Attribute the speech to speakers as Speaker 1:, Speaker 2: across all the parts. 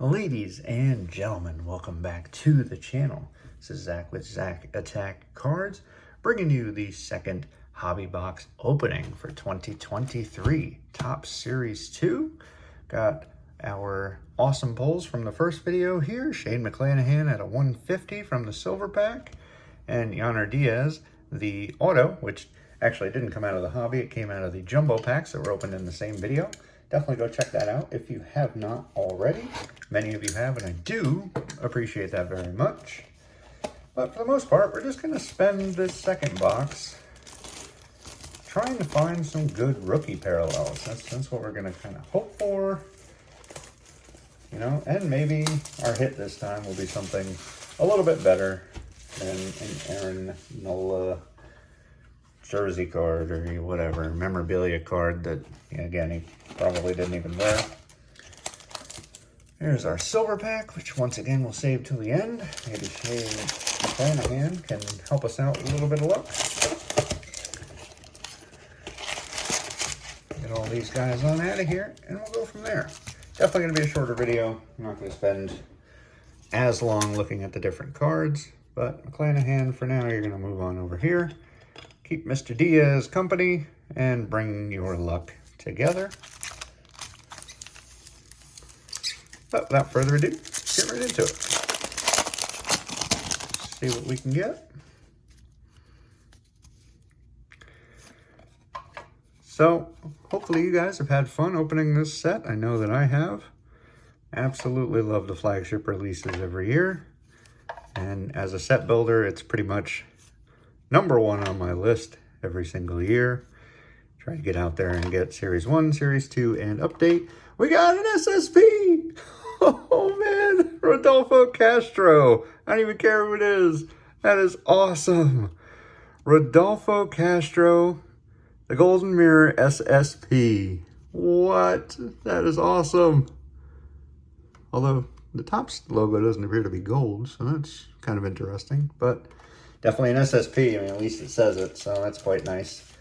Speaker 1: Ladies and gentlemen, welcome back to the channel. This is Zach with Zach Attack Cards, bringing you the second hobby box opening for 2023 Topps Series 2. Got our awesome pulls from the first video here. Shane McClanahan at a 150 from the silver pack, and Yainer Diaz, the auto, which actually didn't come out of the hobby. It came out of the jumbo packs that were opened in the same video. Definitely go check that out if you have not already. Many of you have, and I do appreciate that very much. But for the most part, we're just going to spend this second box trying to find some good rookie parallels. That's what we're going to kind of hope for. You know, and maybe our hit this time will be something a little bit better than an Aaron Nola jersey card or whatever, memorabilia card that, again, he probably didn't even wear. Here's our silver pack, which once again we'll save till the end. Maybe Shane McClanahan can help us out with a little bit of luck. Get all these guys on out of here, and we'll go from there. Definitely going to be a shorter video. I'm not going to spend as long looking at the different cards, but McClanahan, for now, you're going to move on over here. Keep Mr. Diaz company and bring your luck together. But without further ado, get right into it. See what we can get. So, hopefully you guys have had fun opening this set. I know that I have. Absolutely love the flagship releases every year. And as a set builder, it's pretty much #1 on my list every single year. Try to get out there and get Series 1, Series 2, and Update. We got an SSP! Oh man, Rodolfo Castro. I don't even care who it is. That is awesome. Rodolfo Castro, the Golden Mirror SSP. What? That is awesome. Although the Topps logo doesn't appear to be gold, so that's kind of interesting. But definitely an SSP. I mean, at least it says it, so that's quite nice.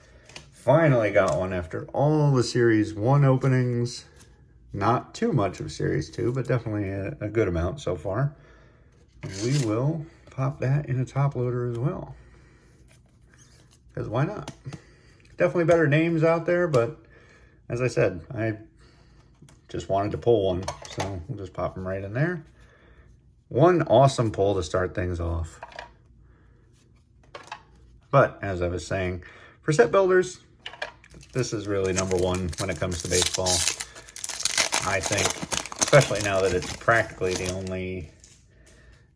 Speaker 1: Finally got one after all the Series 1 openings. Not too much of Series 2, but definitely a good amount so far. And we will pop that in a top loader as well. Because why not? Definitely better names out there, but as I said, I just wanted to pull one, so we'll just pop them right in there. One awesome pull to start things off. But as I was saying, for set builders, this is really #1 when it comes to baseball. I think, especially now that it's practically the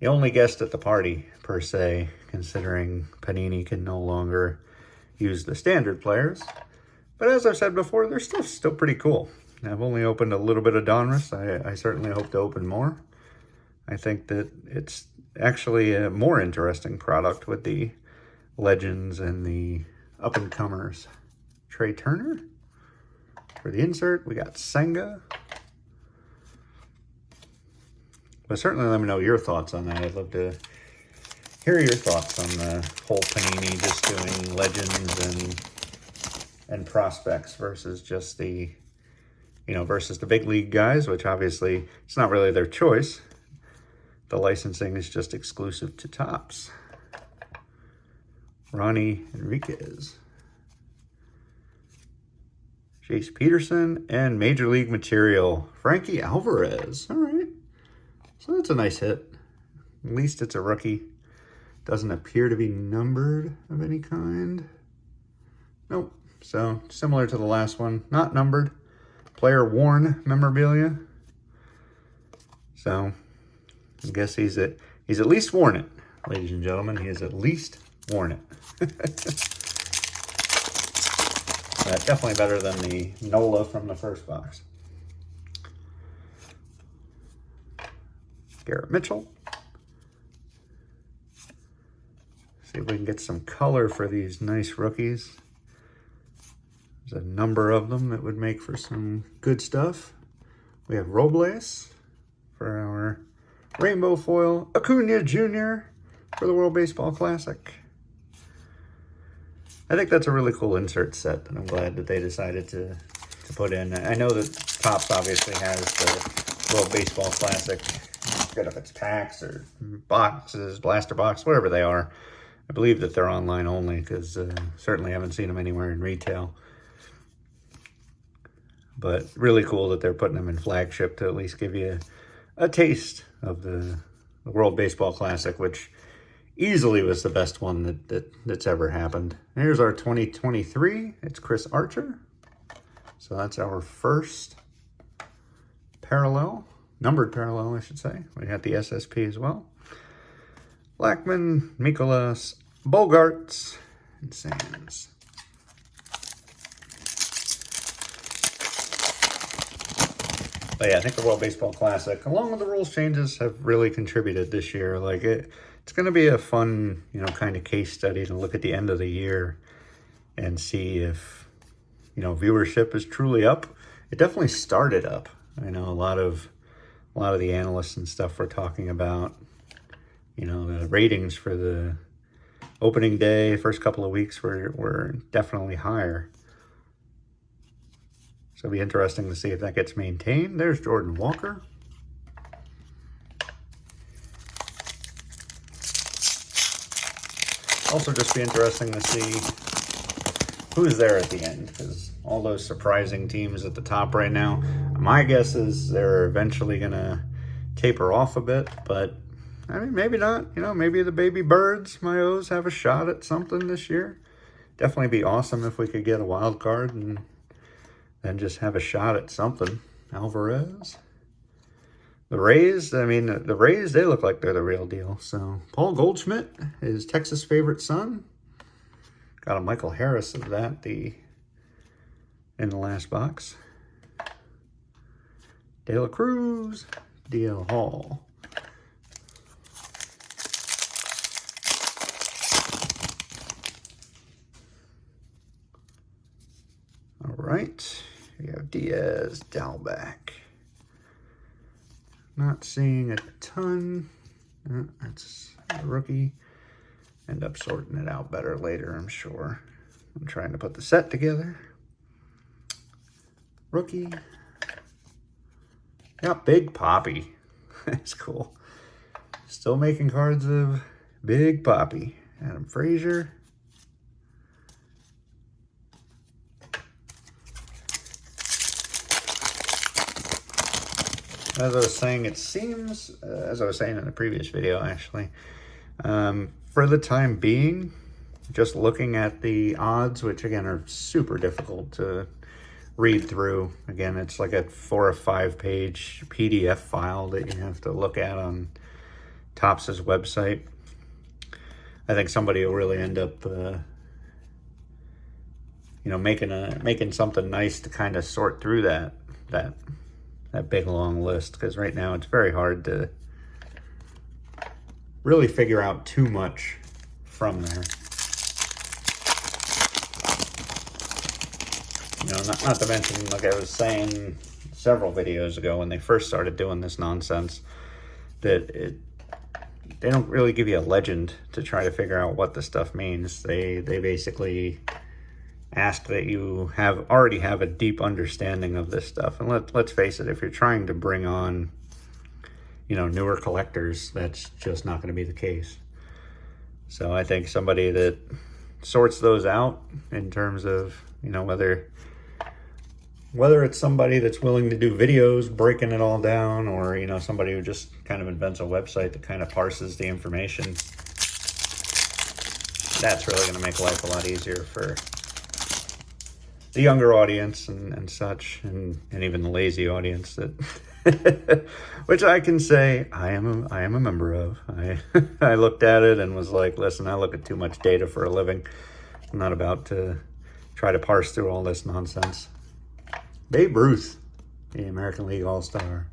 Speaker 1: only guest at the party, per se, considering Panini can no longer use the standard players. But as I've said before, their stuff's still pretty cool. I've only opened a little bit of Donruss. I certainly hope to open more. I think that it's actually a more interesting product with the legends and the up-and-comers. Trey Turner. For the insert, we got Senga. But certainly let me know your thoughts on that. I'd love to hear your thoughts on the whole Panini just doing legends and prospects versus just the, versus the big league guys, which obviously it's not really their choice. The licensing is just exclusive to Topps. Ronnie Enriquez. Jace Peterson, and Major League Material, Frankie Alvarez. All right. So that's a nice hit. At least it's a rookie. Doesn't appear to be numbered of any kind. Nope. So similar to the last one, not numbered. Player worn memorabilia. So I guess he's at least worn it, ladies and gentlemen. He has at least worn it. Definitely better than the Nola from the first box. Garrett Mitchell. See if we can get some color for these nice rookies. There's a number of them that would make for some good stuff. We have Robles for our rainbow foil. Acuna Jr. for the World Baseball Classic. I think that's a really cool insert set, and I'm glad that they decided to put in. I know that Topps obviously has World Baseball Classic. Good if it's packs or boxes, blaster box, whatever they are. I believe that they're online only because certainly haven't seen them anywhere in retail. But really cool that they're putting them in flagship to at least give you a taste of the World Baseball Classic, which easily was the best one that's ever happened. Here's our 2023. It's Chris Archer. So that's our first parallel, numbered parallel, I should say. We got the SSP as well. Blackman, Mikolas, Bogarts, and Sands. But yeah, I think the World Baseball Classic, along with the rules changes, have really contributed this year. Like it's going to be a fun, kind of case study to look at the end of the year and see if, viewership is truly up. It definitely started up. I know a lot of the analysts and stuff were talking about, the ratings for the opening day, first couple of weeks were definitely higher. So it'll be interesting to see if that gets maintained. There's Jordan Walker. Also just be interesting to see who's there at the end, because all those surprising teams at the top right now, my guess is they're eventually going to taper off a bit, but I mean, maybe not. Maybe the baby birds, my O's, have a shot at something this year. Definitely be awesome if we could get a wild card and then just have a shot at something. Alvarez. The Rays, they look like they're the real deal. So Paul Goldschmidt is Texas' favorite son. Got a Michael Harris of that in the last box. De La Cruz, DL Hall. All right, we have Diaz, Dalbec. Not seeing a ton. That's a rookie. End up sorting it out better later, I'm sure. I'm trying to put the set together. Rookie. Yeah, Big Poppy. That's cool. Still making cards of Big Poppy. Adam Frazier. As I was saying, it seems, as I was saying in the previous video, actually, for the time being, just looking at the odds, which again are super difficult to read through. Again, it's like a 4 or 5 page PDF file that you have to look at on Topps' website. I think somebody will really end up, making something nice to kind of sort through that big long list, because right now it's very hard to really figure out too much from there. Not to mention, like I was saying several videos ago when they first started doing this nonsense, that they don't really give you a legend to try to figure out what the stuff means. They basically ask that you already have a deep understanding of this stuff. And let's face it, if you're trying to bring on, newer collectors, that's just not going to be the case. So I think somebody that sorts those out in terms of, whether it's somebody that's willing to do videos breaking it all down, or, somebody who just kind of invents a website that kind of parses the information, that's really going to make life a lot easier for the younger audience and such, and even the lazy audience that which I can say I am a member of. I looked at it and was like, listen, I look at too much data for a living. I'm not about to try to parse through all this nonsense. Babe Ruth, the American League All-Star.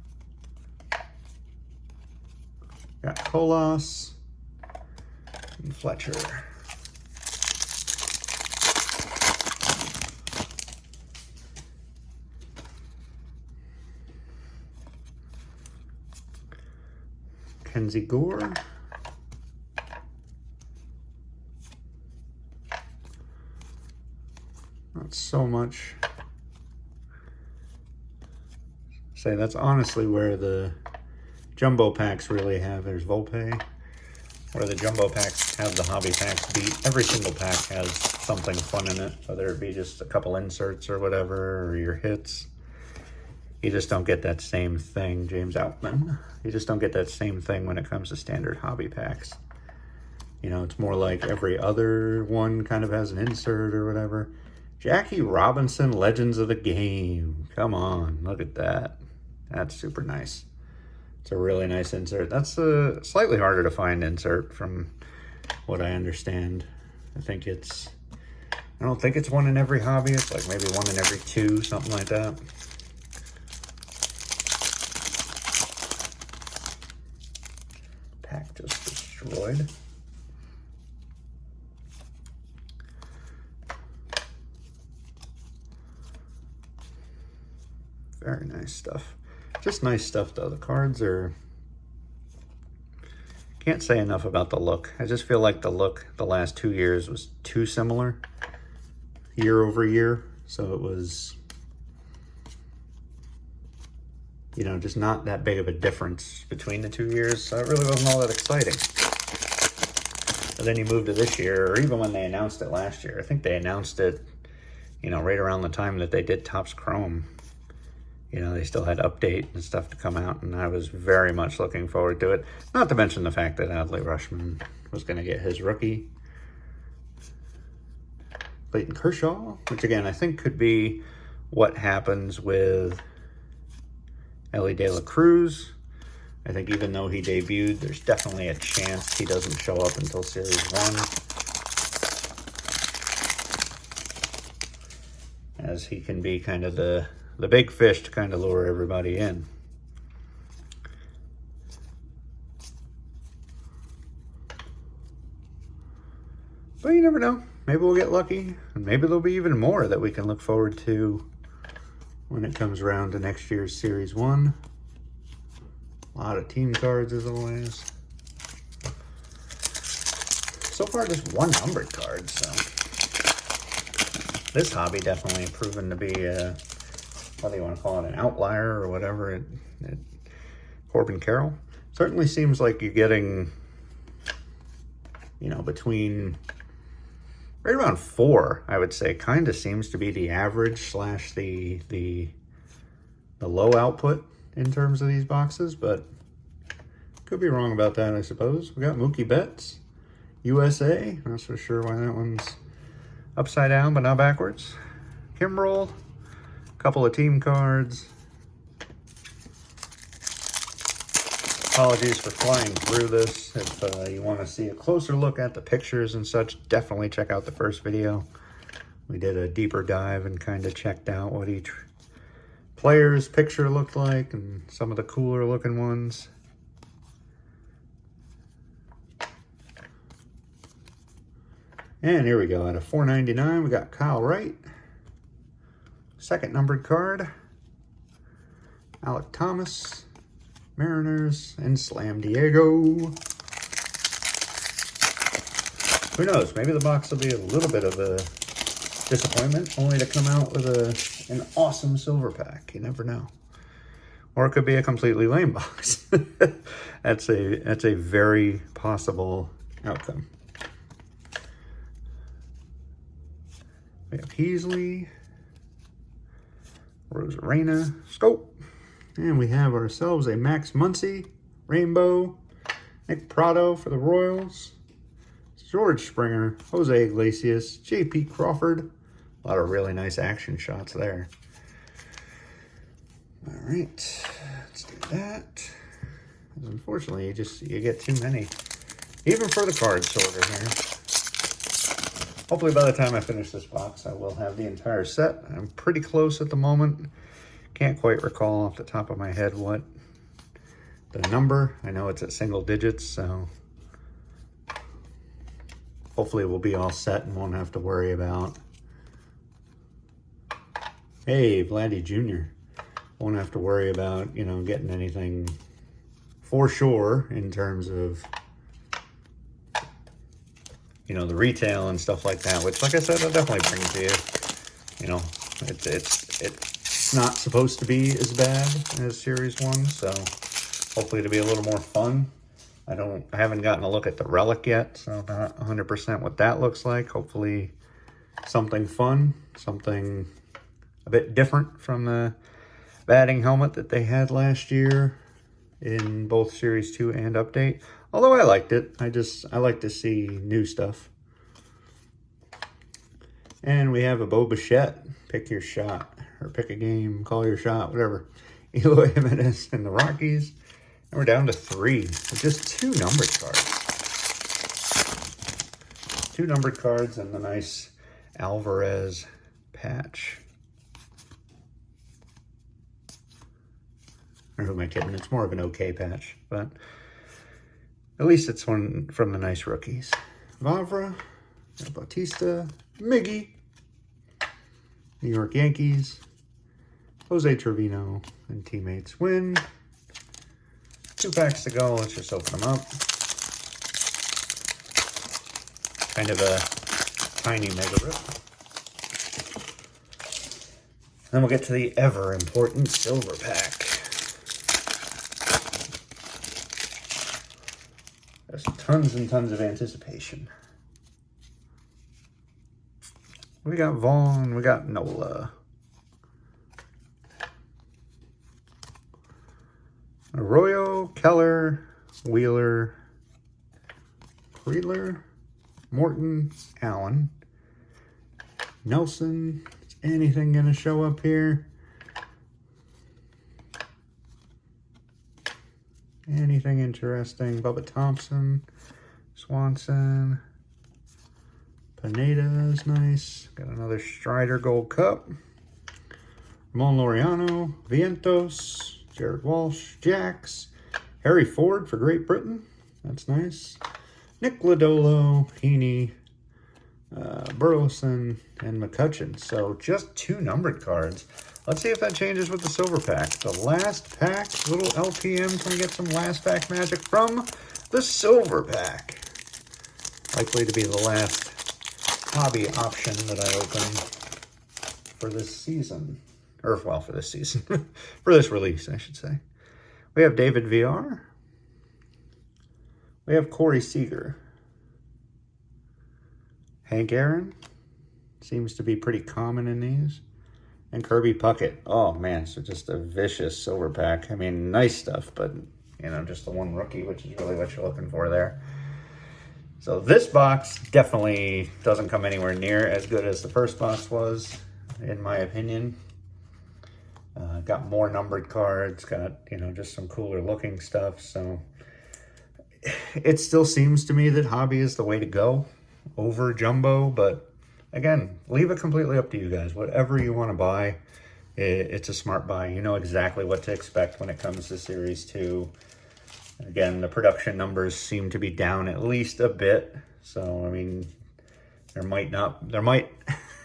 Speaker 1: Got Colas and Fletcher. Kenzie Gore. Not so much Say that's honestly where the jumbo packs really have. There's Volpe, where the jumbo packs have the hobby packs beat. Every single pack has something fun in it, whether it be just a couple inserts or whatever, or your hits. You just don't get that same thing, James Outman. You just don't get that same thing when it comes to standard hobby packs. You know, it's more like every other one kind of has an insert or whatever. Jackie Robinson, Legends of the Game. Come on, look at that. That's super nice. It's a really nice insert. That's a slightly harder to find insert from what I understand. I don't think it's one in every hobby. It's like maybe one in every two, something like that. Pack just destroyed. Very nice stuff. Just nice stuff though. The cards are, can't say enough about the look. I just feel like the look the last 2 years was too similar year over year. So it was, you know, just not that big of a difference between the 2 years. So it really wasn't all that exciting. But then you move to this year, or even when they announced it last year. I think they announced it, you know, right around the time that they did Topps Chrome. You know, they still had update and stuff to come out, and I was very much looking forward to it. Not to mention the fact that Adley Rutschman was going to get his rookie. Clayton Kershaw, which again, I think could be what happens with Ellie De La Cruz. I think even though he debuted, there's definitely a chance he doesn't show up until Series 1. As he can be kind of the big fish to kind of lure everybody in. But you never know. Maybe we'll get lucky, and maybe there'll be even more that we can look forward to when it comes around to next year's Series 1. A lot of team cards as always. So far just one numbered card, so this hobby definitely proven to be whether you want to call it an outlier or whatever. Corbin Carroll certainly seems like you're getting, you know, between right around 4, I would say, kind of seems to be the average slash the low output in terms of these boxes, but could be wrong about that, I suppose. We got Mookie Betts, USA. Not so sure why that one's upside down, but not backwards. Carroll, a couple of team cards. Apologies for flying through this. If you want to see a closer look at the pictures and such, definitely check out the first video. We did a deeper dive and kind of checked out what each player's picture looked like and some of the cooler looking ones. And here we go. At a $4.99, we got Kyle Wright. Second numbered card. Alec Thomas, Mariners, and Slam Diego. Who knows? Maybe the box will be a little bit of a disappointment, only to come out with an awesome silver pack. You never know. Or it could be a completely lame box. That's a very possible outcome. We have Heasley, Rosarena, Scope, and we have ourselves a Max Muncy, Rainbow, Nick Prado for the Royals, George Springer, Jose Iglesias, J.P. Crawford. A lot of really nice action shots there. All right, let's do that. Unfortunately, you get too many, even for the card sorter here. Hopefully by the time I finish this box, I will have the entire set. I'm pretty close at the moment. Can't quite recall off the top of my head what the number. I know it's at single digits, so hopefully we'll be all set and won't have to worry about, hey, Vladdy Jr. Won't have to worry about, you know, getting anything for sure in terms of, you know, the retail and stuff like that, which, like I said, I'll definitely bring to you. You know, it's not supposed to be as bad as Series 1, so hopefully it'll be a little more fun. I haven't gotten a look at the Relic yet, so not 100% what that looks like. Hopefully something fun, something a bit different from the batting helmet that they had last year in both Series 2 and Update. Although I liked it. I like to see new stuff. And we have a Bo Bichette. Pick your shot. Or pick a game. Call your shot. Whatever. Eloy Jimenez and the Rockies. And we're down to 3. With just 2 numbered cards. 2 numbered cards and the nice Alvarez patch. Or who am I kidding? It's more of an okay patch. But at least it's one from the nice rookies. Vavra. Bautista. Miggy. New York Yankees. Jose Trevino and teammates win. 2 packs to go. Let's just open them up. Kind of a tiny mega rip. Then we'll get to the ever important silver pack. There's tons and tons of anticipation. We got Vaughn, we got Nola. Arroyo, Keller, Wheeler, Creedler, Morton, Allen, Nelson. Is anything going to show up here? Anything interesting? Bubba Thompson, Swanson, Pineda is nice. Got another Strider Gold Cup. Ramon Laureano, Vientos, Jared Walsh, Jax, Harry Ford for Great Britain. That's nice. Nick Lodolo, Heaney, Burleson, and McCutcheon. So just 2 numbered cards. Let's see if that changes with the silver pack. The last pack, little LPM. Can we get some last pack magic from the silver pack? Likely to be the last hobby option that I open for this season. Or, well, for this season. For this release, I should say. We have David VR. We have Corey Seager. Hank Aaron. Seems to be pretty common in these. And Kirby Puckett. Oh, man, so just a vicious silver pack. I mean, nice stuff, but, you know, just the one rookie, which is really what you're looking for there. So this box definitely doesn't come anywhere near as good as the first box was, in my opinion. Got more numbered cards, got, you know, just some cooler looking stuff. So it still seems to me that hobby is the way to go over jumbo, but again, leave it completely up to you guys. Whatever you want to buy, it's a smart buy. You know exactly what to expect when it comes to Series 2. Again, the production numbers seem to be down at least a bit. So, I mean, there might,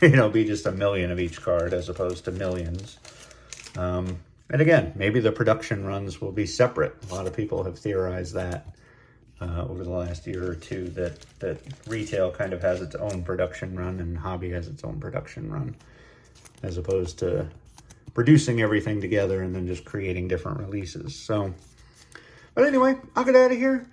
Speaker 1: you know, be just a million of each card as opposed to millions. And again, maybe the production runs will be separate. A lot of people have theorized that over the last year or two, that retail kind of has its own production run and hobby has its own production run, as opposed to producing everything together and then just creating different releases. So, but anyway, I'll get out of here.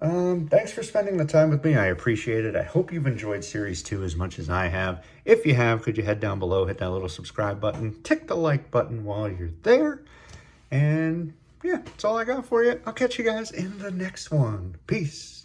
Speaker 1: Thanks for spending the time with me. I appreciate it. I hope you've enjoyed Series 2 as much as I have. If you have, could you head down below, hit that little subscribe button, tick the like button while you're there. And yeah, that's all I got for you. I'll catch you guys in the next one. Peace.